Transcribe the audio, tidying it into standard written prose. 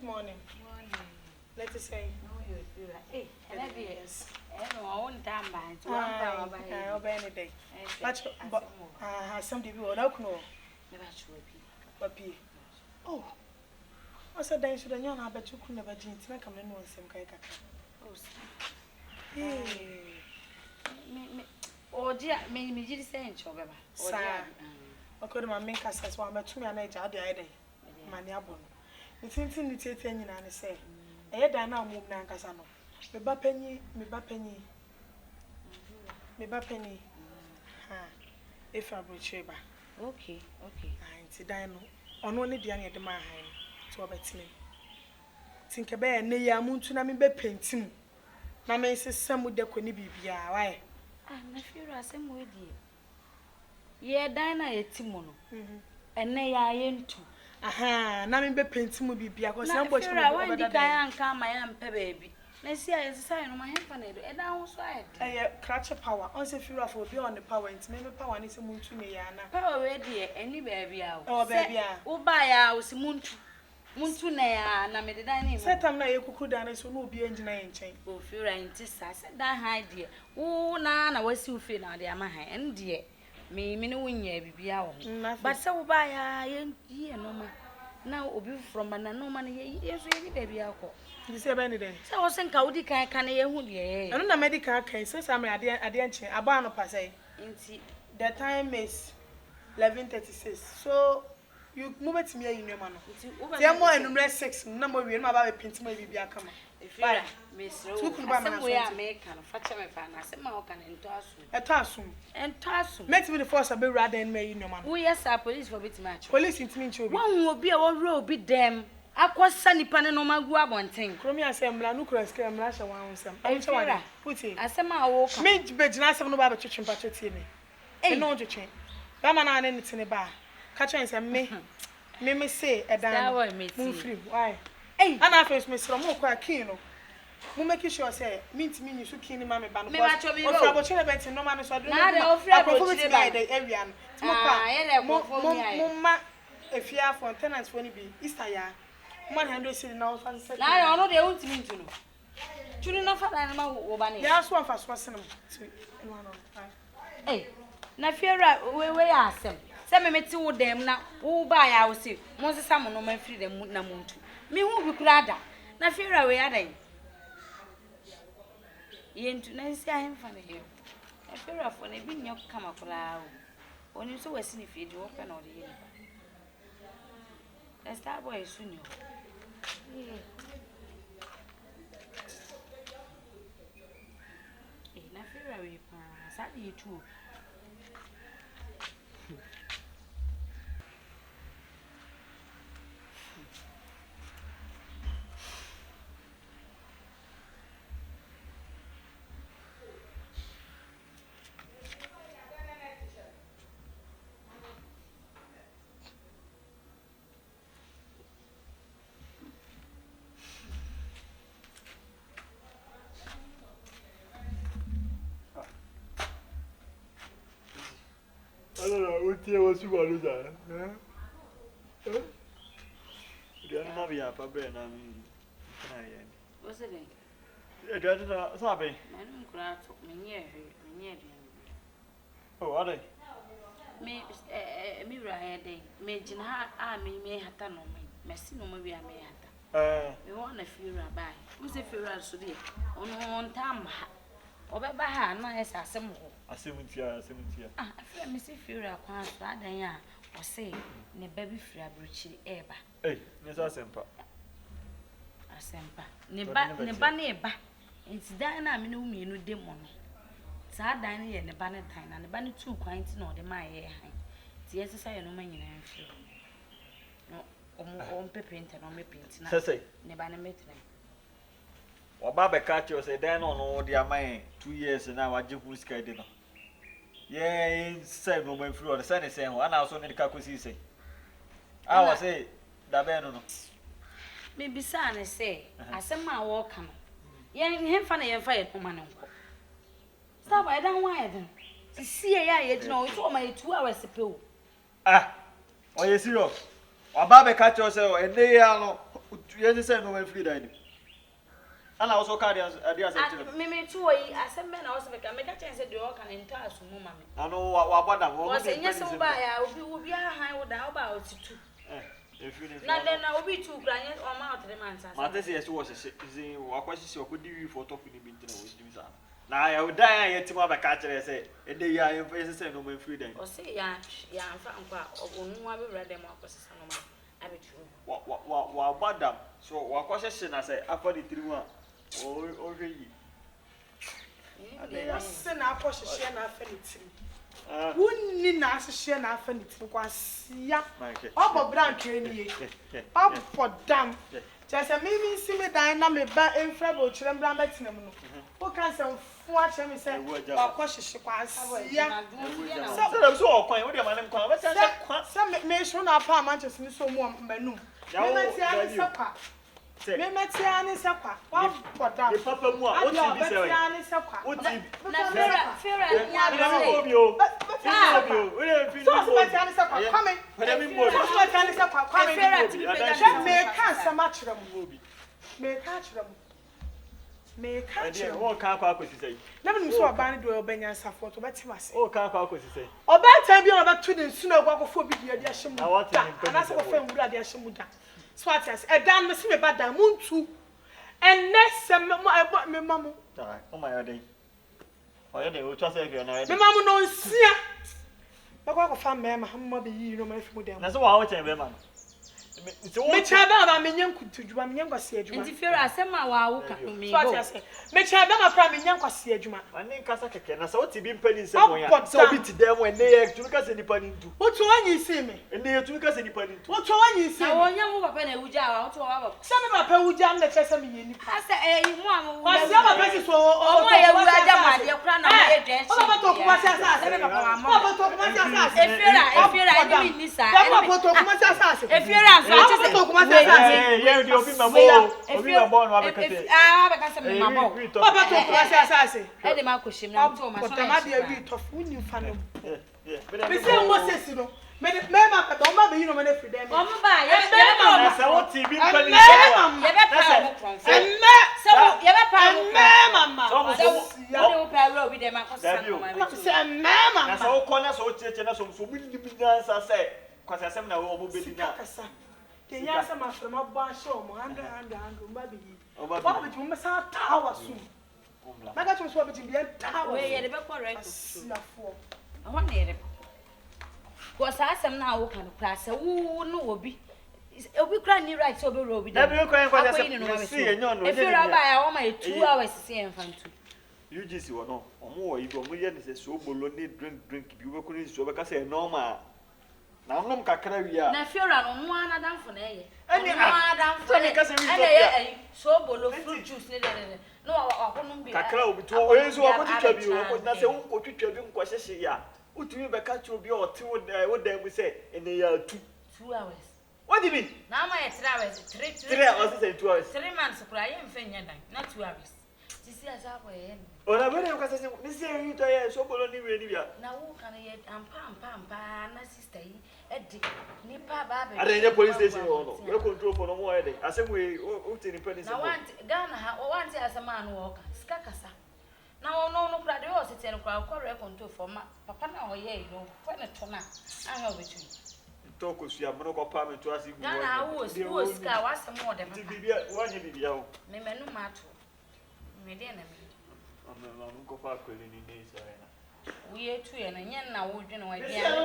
morning. Morning. Let us say. No, you feel like, hey, yes. I won't time by it. I'll be any day. But some people will not know. Never sure Papi. Oh, I said, then should I know? I bet you could never drink to make a man some cake. Oh, dear, me just saying, Chogaba. Sir, I couldn't make us as one, but to me, an age out the idea. My neighbor. It's in the thing, and I say, I had now moved Nancasano. Me bapenny. If I bring Sheba. Okay. I see Dino. On only the young at the mine to a betting. Think about near moon to name be painting. My man says some would there couldn't be. Why? I feel the same way, dear. Yeah, Dinah a Timono. And nay, I ain't too. Aha, Naming be painting will be because somebody can't come my aunt baby. Let's see, I sign on my hand, and I was right. I catch a power. Also, if you are for beyond the power, it's maybe power and it's a moon to me. Power ready, any baby out. Oh, baby, oh, buy house, moon to Naya, and I made the dining. Set time now, you could done it, so no be engineering chain. Oh, fear and tis, I said that high dear. Oh, Nana was you feel now, dear, my hand, dear. Me, win ye be out. But so buy a year no man. Now, Obi from an no money, yes, baby, alcohol. You say anything? So I was saying, Cowdy can ye. I don't know medical case, so I'm a dear, a barn of passay. The time is 11:36. So you move it to me in your man. There are more and less 6 number we about a pint maybe be a come. If you are Miss we are making a fetch of a fan, I said, Malcolm and Tassum. And Tassum. Make me the force a bit rather than me in your man. We yes, our police for bit match. Police in me, one will be a row, be them. I was sunny panning on my grab one thing. Cromia assembly, no cross came lash around some. I'm sure I put it. I said, my walk. Make bed, I said, no about church and patriotism. Ain't no change. Raman and anything about. Catch and me say, a damn move free. Why? Hey, and I face Miss Romo quite keen. Who make sure say, mean to me, you should kill mammy band. Me, I told you about no man is I the area. Mamma, if you are for tenants, when it be Easter, 100 sitting now. I know they won't mean to know. Children of an animal, there's one for Swassinum. Hey, now fear where I ask them. Some me two them now, who buy our see, most of some no man free them would not want to. Me who be glad. Now fear away are they. You ain't to say I am funny here. I fear of when they bring your come up loud. When you saw a sin if you open or the year. That's that boy soon. Now fear away, sadly too. I don't know what you want to do. You don't have a problem. What's it? I don't know. Sorry. I don't cry to me near. Oh, are they? Me, me, Jina, may have done on me. Messi, no, maybe I may have. We want a few rabbi. Who's a few hours today? On time. Or by her, no, as I some more. I see with you. I feel Missy Fury across that day, or say, ne baby free abruchi eba. Hey, Miss Asempa. Asempa. Ne baneba. It's Diana, I mean, you know, demon. Sad dining and the banner time, and the banner 2 quaint no, the my hair. Yes, I know my name. No, on paint and on me paint. Say, Nebana met them. Or Baba Catcher say, then on all the amay 2 years and now I just was scared. Yeah, said no man through the sunny saying, one house on the Cacusi say. I was say, Dabano. Maybe son, say, I send my walk come. Yeah, him funny and fire for my uncle. Stop, I don't want them. To see a you know, it's all my 2 hours to pill. Ah, oh, yes, you. Or Baba Catcher say, and they are yes say no man free dining. And also carry as me too I said men also make a chance to walk and entire so mama. I know what madam was in yes so by I will be a high with about two. If you Now then I will be 2 grand or mouth the man's. Matthias yes was a question could do you for talking in the now I would die yet to have a catcher and say, and they are in face no man free then. Or say, yeah, Franka, or one will read them up as a I be true. What madam? So what question I say, after the 3 1 or really. Send our portion share na affinity. Who need na share na affinity because ya. Obo brand training. Up for damn. Just a maybe see me dying na me ba enfrabo chirem brand betinam no. Who can say watch me say or portion kwasi ya. So kwan we dey man kwan. What say me show na pa Manchester so mo manu. Me meti ani sekwa. Me meti ani sekwa. Wa podam. The papa mu a o ti bi se we. Ani sekwa. O ti na fera nya be o. We dey feel. So meti ani sekwa. Come in. When me mo. So meti ani sekwa. Come in. Fera ti me kan sama kire mu obi. Me ka kire mu. Me ka kire. O kan kwa akosi sei. Na me so oba ni do obenya safo to beti wase. O kan kwa akosi sei. Oba tan bi oba tu ni nsu na ogwa kofo bi dia dia hye mu. Ana se ko fa nwura dia hye mu da. So what else? Dan me se me ba dan muntu. Enne me mamu. Oh my god. Oh yeah, we trust you na. Me mamu no nsia. Bakwa ko fa mema hamma be yi no ma fi mu dem. Na so wa wo chen be ma. Me cha ba me nyen kutudwuma me nyen kwase adwuma. Nti fera asema wa wo ka me So what else? Me cha ba ma fra me nyen kwase adwuma. Ani nkasa keke na so ti bi mpani nsem won ya. So bi ti dem ene ye tumi ka se nipa ni ntu. Wotu wanyi si me. Ene ye tumi ka se nipa ni ntu. Wotu wanyi si. Na wonya wo papa na wuja wa wotu wa ba. Se me papa wuja am na chese me ye nipa. Asa mu am. Kwase papa si so o mo ye wuja ma de kura na ye dwen chi. O papa to kuma si asa. Se me papa ma. Papa to kuma si asa. Efera ni mi nisa. Papa to kuma si asa. Efera so chi to kuma si asa. Yeah, the obi ma mo. Obi ma bo no abekate. Ah, abekase me ma bo. Papa to kuma si asa. E de ma koshim na to ma so. Papa ma de wi to fu ni fa no. Me say Moses no. Me ma papa ma be yi no me na free dem. O mo ba ye Na sa wo ti bi mpani ye be pa mo konfo. Emme. So ye be pa mo. Emme mama. So ye wo pa ro bi de ma ko sa no ma be. Say emme mama. Na sa wo kona so tietie na so bi ni bi nyansa say kwase asem na wo bo be di na. Kenya sama from ba show mo 100 mba be yi. Ba be mo sa tawa su. Maga to so be ti bi tawa. We ye de be correct. Siafo. I want ne de. Ko sa asem na wo kan kra se wo no obi kra ni right so be ro obi. Na bi ko en kwase asem si enyo no. E fi ra ba ya wo ma 2 hours si en fan tu. UGC wo no. Omo wo ibo mo ye ne se so bolo ni drink bi we ko ni so be ka se normal. Na onom kakra wi a. Na fiora no mo ana danfo na ye. Ani ana danfo ne ka se wi to ya. So bolo fruit juice ne de. No wa ko no bi. Kakra obi to o enso wa ko twitwa bi wo ko na se wo ko twitwa bi nko hyehye ya. Utumi be ka cho bi o te wo da mu se ene ya 2 hours. What do you mean? Na ma ye 3 hours. 3 hours say 2 hours. 3 months kura ye mfe nya dan. Na 2 hours. Tisi asa ko ye. Ora bere ko se ni se yin to ye so bolo ni we ni bia. Na wo kan ye ampa na sister yi edi ni pa ba be. Ada nye police station no. We control for no mo ye dey. Asem we o te ni police. Na want Ghana ha o want asema no wo ka. Ska kasa. Na no kura de o se te no kura ko re control for ma. Papa na o ye no. Kwa ne to na. Anya obetu. Talk us ya mo ko pa me to asi. Ghana wo ska wa se mo de papa. Ti bibia wa nye bibia ho. Me menu ma to. Me de na me. Ama ko fa kweli ni nei so na. We tu ye na nya na wo dwene wa bia.